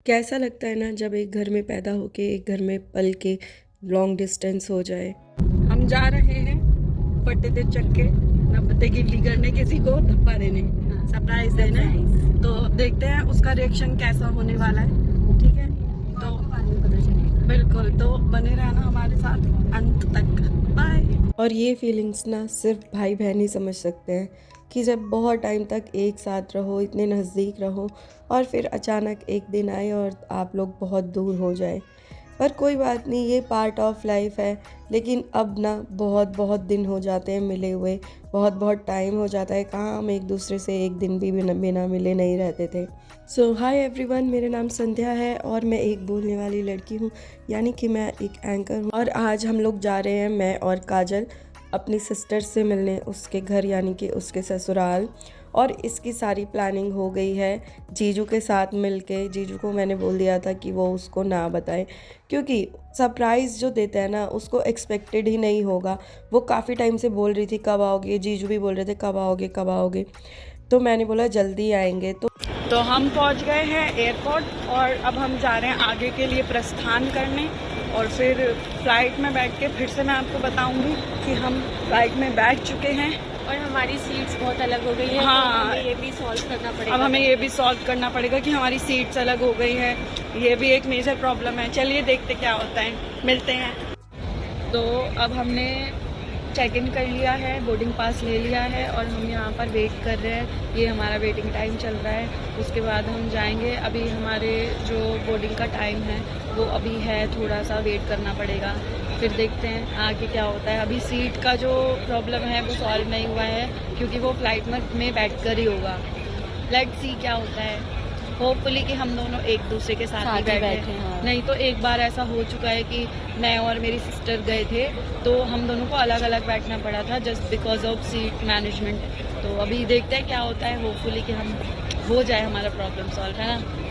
कैसा लगता है ना जब एक घर में पैदा होके एक घर में पल के लॉन्ग डिस्टेंस हो जाए। हम जा रहे हैं फटे दे चक्के ना पत्ते गिल्ली करने किसी को धप्पा देने सरप्राइज देने। तो देखते हैं उसका रिएक्शन कैसा होने वाला है। ठीक है तो बिल्कुल तो बने रहना हमारे साथ अंत तक। बाय। और ये फीलिंग्स ना सिर्फ भाई बहन ही समझ सकते हैं कि जब बहुत टाइम तक एक साथ रहो, इतने नज़दीक रहो और फिर अचानक एक दिन आए और आप लोग बहुत दूर हो जाए। पर कोई बात नहीं, ये पार्ट ऑफ लाइफ है। लेकिन अब ना बहुत बहुत दिन हो जाते हैं मिले हुए, बहुत बहुत टाइम हो जाता है। कहाँ हम एक दूसरे से एक दिन भी बिना मिले नहीं रहते थे। सो हाय एवरीवन, मेरा नाम संध्या है और मैं एक बोलने वाली लड़की हूँ, यानी कि मैं एक एंकर हूँ। और आज हम लोग जा रहे हैं, मैं और काजल, अपनी सिस्टर से मिलने उसके घर, यानी कि उसके ससुराल। और इसकी सारी प्लानिंग हो गई है जीजू के साथ मिलके। जीजू को मैंने बोल दिया था कि वो उसको ना बताए, क्योंकि सरप्राइज़ जो देता है ना उसको एक्सपेक्टेड ही नहीं होगा। वो काफ़ी टाइम से बोल रही थी कब आओगे, जीजू भी बोल रहे थे कब आओगे कब आओगे। तो मैंने बोला जल्दी आएंगे। तो हम पहुंच गए हैं एयरपोर्ट और अब हम जा रहे हैं आगे के लिए प्रस्थान करने। और फिर फ़्लाइट में बैठ के फिर से मैं आपको बताऊंगी कि हम फ़्लाइट में बैठ चुके हैं और हमारी सीट्स बहुत अलग हो गई है। हाँ, तो हमें ये भी सॉल्व करना पड़ेगा। अब हमें ये भी सॉल्व करना पड़ेगा कि हमारी सीट्स अलग हो गई है। ये भी एक मेजर प्रॉब्लम है। चलिए देखते क्या होता है, मिलते हैं। तो अब हमने चेक इन कर लिया है, बोर्डिंग पास ले लिया है और हम यहाँ पर वेट कर रहे हैं। ये हमारा वेटिंग टाइम चल रहा है। उसके बाद हम जाएंगे। अभी हमारे जो बोर्डिंग का टाइम है वो अभी है, थोड़ा सा वेट करना पड़ेगा। फिर देखते हैं आगे क्या होता है। अभी सीट का जो प्रॉब्लम है वो सॉल्व नहीं हुआ है, क्योंकि वो फ्लाइट में बैठ कर ही होगा। लेट्स सी क्या होता है। होपफुली कि हम दोनों एक दूसरे के साथ ही बैठे। हाँ। नहीं तो एक बार ऐसा हो चुका है कि मैं और मेरी सिस्टर गए थे तो हम दोनों को अलग अलग बैठना पड़ा था just because of seat management. तो अभी देखते हैं क्या होता है। होपफुली कि हम हो जाए हमारा प्रॉब्लम सॉल्व, है ना।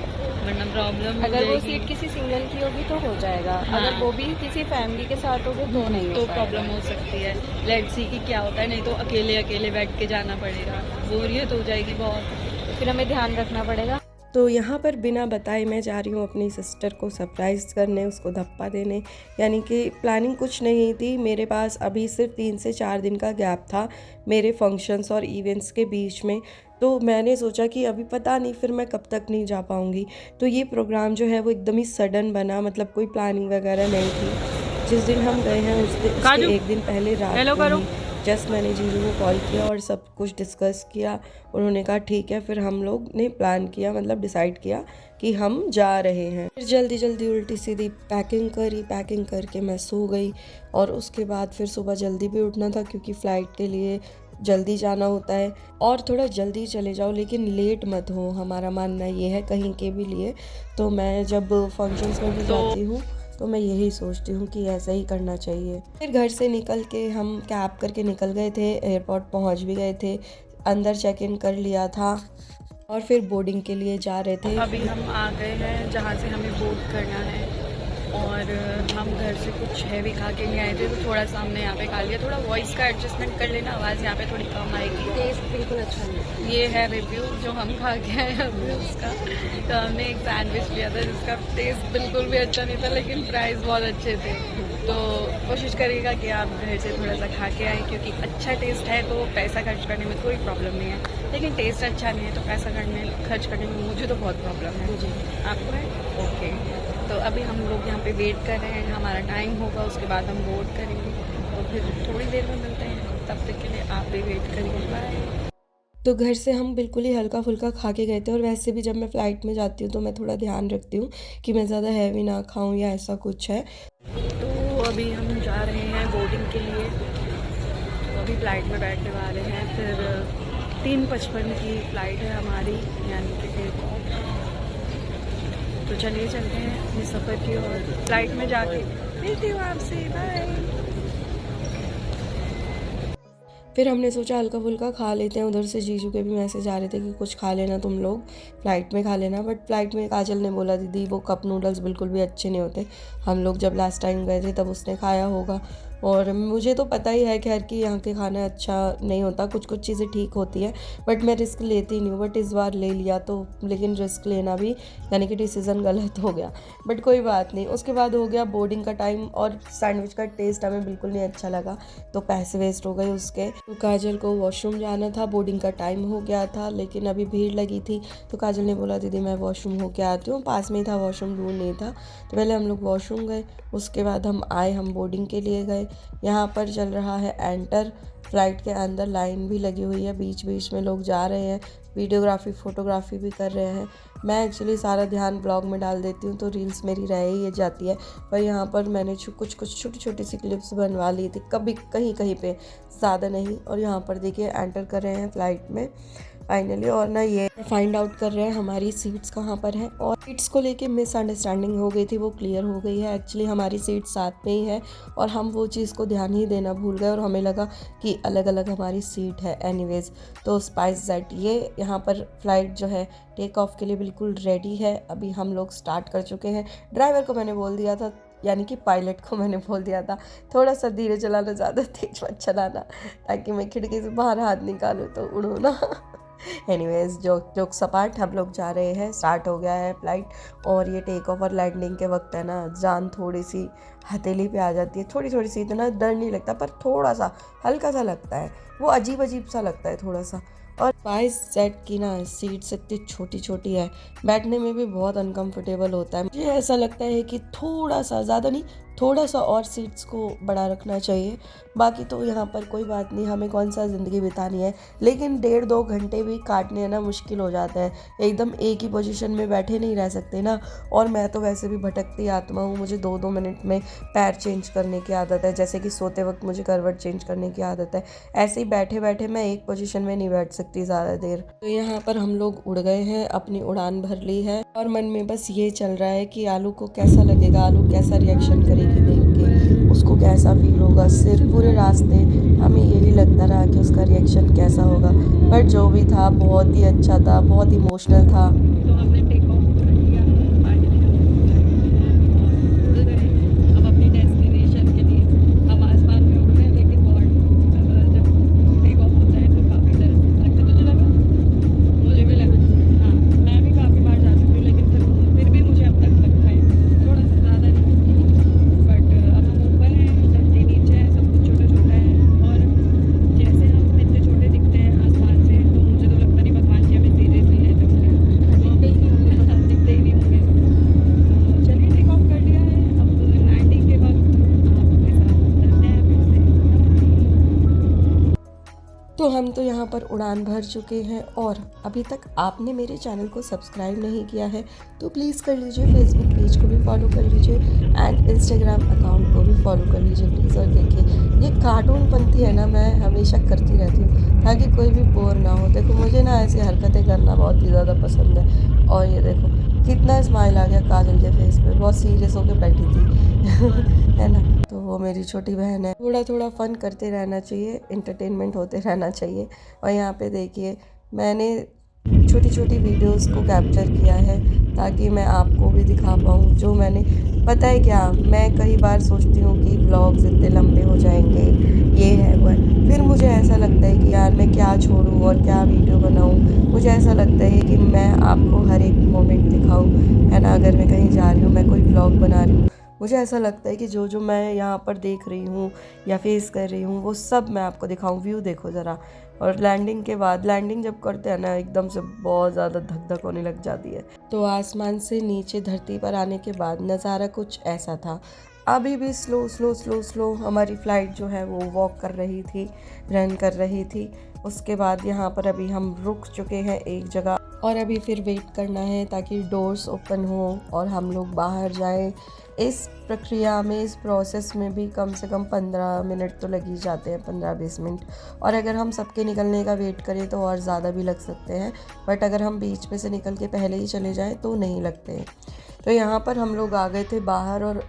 वरना प्रॉब्लम अगर वो सीट किसी सिंगल की होगी तो हो जाएगा। हाँ। अगर वो भी किसी फैमिली के साथ होगी तो नहीं हो तो पाएगा। प्रॉब्लम हो सकती है। लेट्स सी कि क्या होता है। नहीं तो अकेले अकेले बैठ के जाना पड़ेगा, बोरियत हो जाएगी बहुत। फिर हमें ध्यान रखना पड़ेगा। तो यहाँ पर बिना बताए मैं जा रही हूँ अपनी सिस्टर को सरप्राइज़ करने, उसको धप्पा देने। यानी कि प्लानिंग कुछ नहीं थी मेरे पास। अभी सिर्फ 3 से 4 दिन का गैप था मेरे फंक्शंस और इवेंट्स के बीच में। तो मैंने सोचा कि अभी पता नहीं फिर मैं कब तक नहीं जा पाऊँगी। तो ये प्रोग्राम जो है वो एकदम ही सडन बना, मतलब कोई प्लानिंग वगैरह नहीं थी। जिस दिन हम गए हैं उसके एक दिन पहले रात को ही जस्ट मैंने जीजू को कॉल किया और सब कुछ डिस्कस किया। उन्होंने कहा ठीक है। फिर हम लोग ने प्लान किया, मतलब डिसाइड किया कि हम जा रहे हैं। फिर जल्दी जल्दी उल्टी सीधी पैकिंग करी। पैकिंग करके मैं सो गई। और उसके बाद फिर सुबह जल्दी भी उठना था, क्योंकि फ़्लाइट के लिए जल्दी जाना होता है। और थोड़ा जल्दी चले जाओ लेकिन लेट मत हो, हमारा मानना ये है कहीं के भी लिए। तो मैं जब फंक्शंस में भी जाती हूँ तो मैं यही सोचती हूँ कि ऐसा ही करना चाहिए। फिर घर से निकल के हम कैब करके निकल गए थे, एयरपोर्ट पहुँच भी गए थे, अंदर चेक इन कर लिया था और फिर बोर्डिंग के लिए जा रहे थे। अभी हम आ गए हैं जहाँ से हमें बोर्ड करना है। और हम घर से कुछ हैवी खा के नहीं आए थे, तो थोड़ा सा हमने यहाँ पे खा लिया। थोड़ा वॉइस का एडजस्टमेंट कर लेना, आवाज़ यहाँ पे थोड़ी कम आएगी। टेस्ट बिल्कुल अच्छा नहीं। ये है रिव्यू जो हम खा के आए अभी उसका। तो हमने एक सैंडविच लिया था जिसका टेस्ट बिल्कुल भी अच्छा नहीं था, लेकिन प्राइस बहुत अच्छे थे। तो कोशिश करिएगा कि आप घर से थोड़ा सा खा के आएँ, क्योंकि अच्छा टेस्ट है तो पैसा खर्च करने में कोई प्रॉब्लम नहीं है। लेकिन टेस्ट अच्छा नहीं है तो पैसा खर्च करने में मुझे तो बहुत प्रॉब्लम है। जी। आपको है? ओके। तो अभी हम लोग यहाँ पे वेट कर रहे हैं, हमारा टाइम होगा उसके बाद हम बोर्ड करेंगे। तो फिर थोड़ी देर में मिलते हैं, तब तक के लिए आप भी वेट करिए। बाय। तो घर से हम बिल्कुल ही हल्का फुल्का खा के गए थे। और वैसे भी जब मैं फ़्लाइट में जाती हूँ तो मैं थोड़ा ध्यान रखती हूँ कि मैं ज़्यादा हैवी ना खाऊँ या ऐसा कुछ है। तो अभी हम जा रहे हैं बोर्डिंग के लिए। तो अभी फ़्लाइट में बैठने वाले हैं। फिर 3:55 की फ़्लाइट है हमारी, यानी कि टेक ऑफ। तो चलिए चलते हैं अपने सफ़र की और फ्लाइट में जाके मिलती हूँ आपसे। बाय। फिर हमने सोचा हल्का फुल्का खा लेते हैं। उधर से जीजू के भी मैसेज आ रहे थे कि कुछ खा लेना तुम लोग, फ़्लाइट में खा लेना। बट फ़्लाइट में काजल ने बोला दीदी वो कप नूडल्स बिल्कुल भी अच्छे नहीं होते। हम लोग जब लास्ट टाइम गए थे तब उसने खाया होगा, और मुझे तो पता ही है खैर कि यहाँ के खाना अच्छा नहीं होता, कुछ कुछ चीज़ें ठीक होती हैं, बट मैं रिस्क लेती नहीं हूँ। बट इस बार ले लिया तो, लेकिन रिस्क लेना भी यानी कि डिसीज़न गलत हो गया, बट कोई बात नहीं। उसके बाद हो गया बोर्डिंग का टाइम और सैंडविच का टेस्ट हमें बिल्कुल नहीं अच्छा लगा, तो पैसे वेस्ट हो गए उसके। तो काजल को वॉशरूम जाना था, बोर्डिंग का टाइम हो गया था, लेकिन अभी भीड़ लगी थी, तो काजल ने बोला दीदी मैं वॉशरूम होके आती हूँ, पास में ही था वॉशरूम, दूर नहीं था। तो पहले हम लोग वॉशरूम गए, उसके बाद हम आए, हम बोर्डिंग के लिए गए। यहाँ पर चल रहा है एंटर, फ्लाइट के अंदर लाइन भी लगी हुई है, बीच बीच में लोग जा रहे हैं, वीडियोग्राफी फोटोग्राफी भी कर रहे हैं। मैं एक्चुअली सारा ध्यान ब्लॉग में डाल देती हूँ तो रील्स मेरी रह ही जाती है, पर यहाँ पर मैंने कुछ छोटी छोटी सी क्लिप्स बनवा ली थी, कभी कहीं कहीं पे, ज़्यादा नहीं। और यहाँ पर देखिए एंटर कर रहे हैं फ़्लाइट में फाइनली, और ना ये फाइंड आउट कर रहे हैं हमारी सीट्स कहाँ पर हैं। और सीट्स को लेके मिसअंडरस्टैंडिंग हो गई थी, वो क्लियर हो गई है। एक्चुअली हमारी सीट साथ में ही है और हम वो चीज़ को ध्यान ही देना भूल गए और हमें लगा कि अलग अलग हमारी सीट है। एनीवेज, तो स्पाइस जेट ये यहाँ पर फ्लाइट जो है टेक ऑफ के लिए बिल्कुल रेडी है। अभी हम लोग स्टार्ट कर चुके हैं। ड्राइवर को मैंने बोल दिया था, यानी कि पायलट को मैंने बोल दिया था थोड़ा सा धीरे चलाना, ज़्यादा तेज मत चलाना, ताकि मैं खिड़की से बाहर हाथ निकालूँ तो उड़ूँ ना। एनीवेज, जोक सपाट, हम लोग जा रहे हैं, स्टार्ट हो गया है फ्लाइट। और ये टेक ऑफ और लैंडिंग के वक्त है ना, जान थोड़ी सी हथेली पे आ जाती है, थोड़ी थोड़ी सी, इतना डर नहीं लगता पर थोड़ा सा हल्का सा लगता है, वो अजीब अजीब सा लगता है थोड़ा सा। और स्पाइस जेट की ना सीट्स इतनी छोटी छोटी है, बैठने में भी बहुत अनकंफर्टेबल होता है। मुझे ऐसा लगता है कि थोड़ा सा, ज़्यादा नहीं, थोड़ा सा और सीट्स को बड़ा रखना चाहिए। बाकी तो यहाँ पर कोई बात नहीं, हमें कौन सा ज़िंदगी बितानी है, लेकिन 1.5-2 घंटे भी काटने ना मुश्किल हो जाता है, एकदम एक ही पोजीशन में बैठे नहीं रह सकते ना। और मैं तो वैसे भी भटकती आत्मा हूँ, मुझे 2-2 मिनट में पैर चेंज करने की आदत है, जैसे कि सोते वक्त मुझे करवट चेंज करने की आदत है, ऐसे ही बैठे बैठे मैं एक पोजीशन में नहीं बैठ सकती ज़्यादा देर। तो यहाँ पर हम लोग उड़ गए हैं, अपनी उड़ान भर ली है और मन में बस ये चल रहा है कि आलू को कैसा लगेगा, आलू कैसा रिएक्शन करेगी देख के, उसको कैसा फील होगा। सिर्फ पूरे रास्ते हमें यही लगता रहा कि उसका रिएक्शन कैसा होगा, बट जो भी था बहुत ही अच्छा था, बहुत इमोशनल था। तो हमने टेक ऑफ कर लिया, उड़ गए अब अपनी डेस्टिनेशन के लिए। हम आसमान में उड़ रहे हैं, लेकिन बहुत जब टेक ऑफ होता है तो काफ़ी डर लगता है। तुझे लगा? मुझे भी लगा। हाँ, मैं भी काफ़ी बार जा चुकी हूँ, लेकिन फिर भी मुझे अब तक लगता है थोड़ा सा, ज़्यादा नहीं। बट अब हम ऊपर हैं, धरती नीचे है, सब कुछ छोटा छोटा है, और जैसे हम इतने छोटे दिखते हैं आसमान से, तो मुझे तो लगता नहीं भगवान जी हमें सीरियसली लेते होंगे, दिखते ही नहीं होंगे। तो चलिए टेक ऑफ कर लिया है, अब लैंडिंग के वक्त आपके साथ मिलते हैं फिर से। तो हम तो यहाँ पर उड़ान भर चुके हैं, और अभी तक आपने मेरे चैनल को सब्सक्राइब नहीं किया है तो प्लीज़ कर लीजिए, फेसबुक पेज को भी फॉलो कर लीजिए एंड इंस्टाग्राम अकाउंट को भी फॉलो कर लीजिए प्लीज़। और देखिए ये कार्टून पंथी है ना, मैं हमेशा करती रहती हूँ ताकि कोई भी बोर ना हो। देखो मुझे ना ऐसी हरकतें करना बहुत ही ज़्यादा पसंद है। और ये देखो कितना स्माइल आ गया काजल के फेस पे, बहुत सीरियस होकर बैठी थी है ना। तो वो मेरी छोटी बहन है, थोड़ा थोड़ा फन करते रहना चाहिए, एंटरटेनमेंट होते रहना चाहिए। और यहाँ पे देखिए मैंने छोटी छोटी वीडियोस को कैप्चर किया है ताकि मैं आपको भी दिखा पाऊँ जो मैंने, पता है क्या, मैं कई बार सोचती हूँ कि व्लॉग्स इतने लंबे हो जाएंगे, ये है वो है, फिर मुझे ऐसा लगता है कि यार मैं क्या छोड़ूँ और क्या वीडियो बनाऊँ। मुझे ऐसा लगता है कि मैं आपको हर एक मोमेंट दिखाऊँ, है ना। अगर मैं कहीं जा रही हूँ, मैं कोई व्लॉग बना रही हूँ, मुझे ऐसा लगता है कि जो जो मैं यहाँ पर देख रही हूँ या फेस कर रही हूँ वो सब मैं आपको दिखाऊँ। व्यू देखो ज़रा। और लैंडिंग के बाद, लैंडिंग जब करते हैं ना, एकदम से बहुत ज़्यादा धक धक होने लग जाती है। तो आसमान से नीचे धरती पर आने के बाद नज़ारा कुछ ऐसा था। अभी भी स्लो स्लो स्लो स्लो हमारी फ़्लाइट जो है वो वॉक कर रही थी, रन कर रही थी। उसके बाद यहाँ पर अभी हम रुक चुके हैं एक जगह, और अभी फिर वेट करना है ताकि डोर्स ओपन हो और हम लोग बाहर जाएं। इस प्रक्रिया में, इस प्रोसेस में भी कम से कम 15 मिनट तो लग ही जाते हैं, 15-20 मिनट। और अगर हम सबके निकलने का वेट करें तो और ज़्यादा भी लग सकते हैं, बट अगर हम बीच में से निकल के पहले ही चले जाएं तो नहीं लगते हैं। तो यहाँ पर हम लोग आ गए थे बाहर, और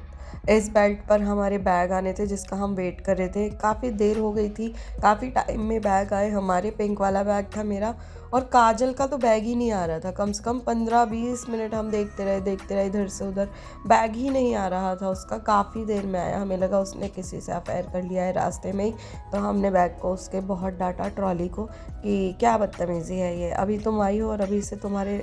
इस बेल्ट पर हमारे बैग आने थे जिसका हम वेट कर रहे थे। काफ़ी देर हो गई थी, काफ़ी टाइम में बैग आए हमारे। पिंक वाला बैग था मेरा और काजल का तो बैग ही नहीं आ रहा था। कम से कम 15-20 मिनट हम देखते रहे इधर से उधर, बैग ही नहीं आ रहा था उसका। काफ़ी देर में आया, हमें लगा उसने किसी से अफेयर कर लिया है रास्ते में ही। तो हमने बैग को उसके बहुत डांटा, ट्रॉली को, कि क्या बदतमीज़ी है ये, अभी तुम आई हो और अभी से तुम्हारे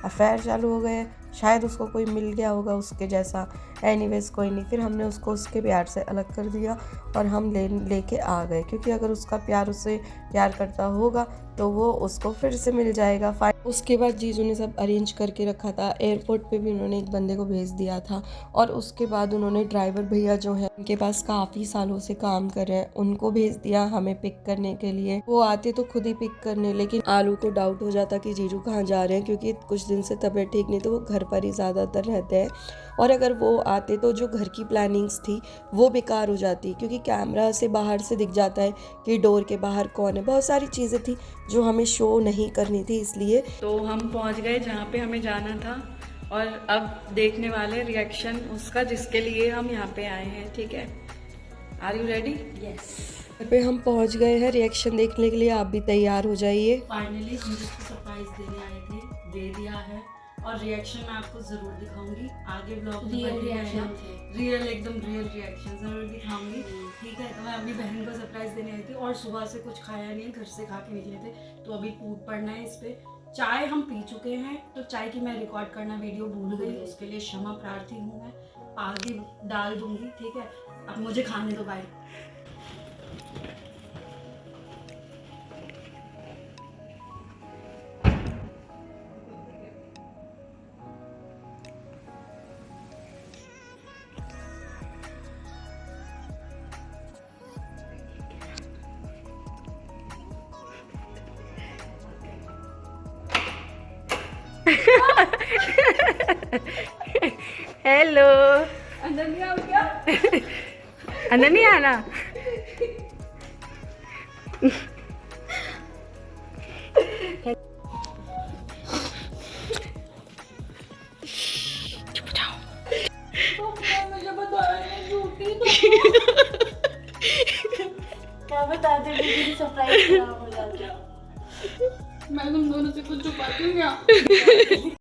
अफेयर चालू हो गए हैं। शायद उसको कोई मिल गया होगा उसके जैसा। एनीवेज कोई नहीं, फिर हमने उसको उसके प्यार से अलग कर दिया और हम लेके आ गए, क्योंकि अगर उसका प्यार उससे प्यार करता होगा तो वो उसको फिर से मिल जाएगा। उसके बाद जीजू ने सब अरेंज करके रखा था। एयरपोर्ट पे भी उन्होंने एक बंदे को भेज दिया था और उसके बाद उन्होंने ड्राइवर भैया जो है उनके पास काफ़ी सालों से काम कर रहे हैं, उनको भेज दिया हमें पिक करने के लिए। वो आते तो खुद ही पिक करने, लेकिन आलू को डाउट हो जाता कि जीजू कहाँ जा रहे हैं, क्योंकि कुछ दिन से तबीयत ठीक नहीं, तो वो घर पर ही ज़्यादातर रहते हैं। और अगर वो आते तो जो घर की प्लानिंग्स थी वो बेकार हो जाती, क्योंकि कैमरा से बाहर से दिख जाता है कि डोर के बाहर कौन है। बहुत सारी चीज़ें थी जो हमें शो नहीं करनी थी, इसलिए। तो हम पहुंच गए जहाँ पे हमें जाना था और अब देखने वाले रिएक्शन उसका जिसके लिए हम यहाँ पे आए हैं। ठीक है, आर यू रेडी? यस। घर पे हम पहुंच गए हैं रिएक्शन देखने के लिए, आप भी तैयार हो जाइए। फाइनली हम जिसको सरप्राइज देने आए थे दे दिया है और रिएक्शन मैं आपको जरूर दिखाऊंगी आगे ब्लॉग में। रियल एकदम रियल रिएक्शन जरूर दिखाऊंगी। ठीक है, तो मैं अपनी बहन को सरप्राइज देने आई थी और सुबह से कुछ खाया नहीं, घर से खा के निकले थे, तो अभी टूट पड़ना है इस पे। चाय हम पी चुके हैं, तो चाय की मैं रिकॉर्ड करना वीडियो भूल गई, उसके लिए क्षमा प्रार्थी हूँ। मैं आगे डाल दूंगी। ठीक है, अब मुझे खाने दो, बाय। हेलो। अंदर नहीं आओ क्या? अंदर नहीं आना। क्या बता दे, सरप्राइज खराब हो जाता। मैं तुम दोनों से कुछ छुपाती हूँ क्या?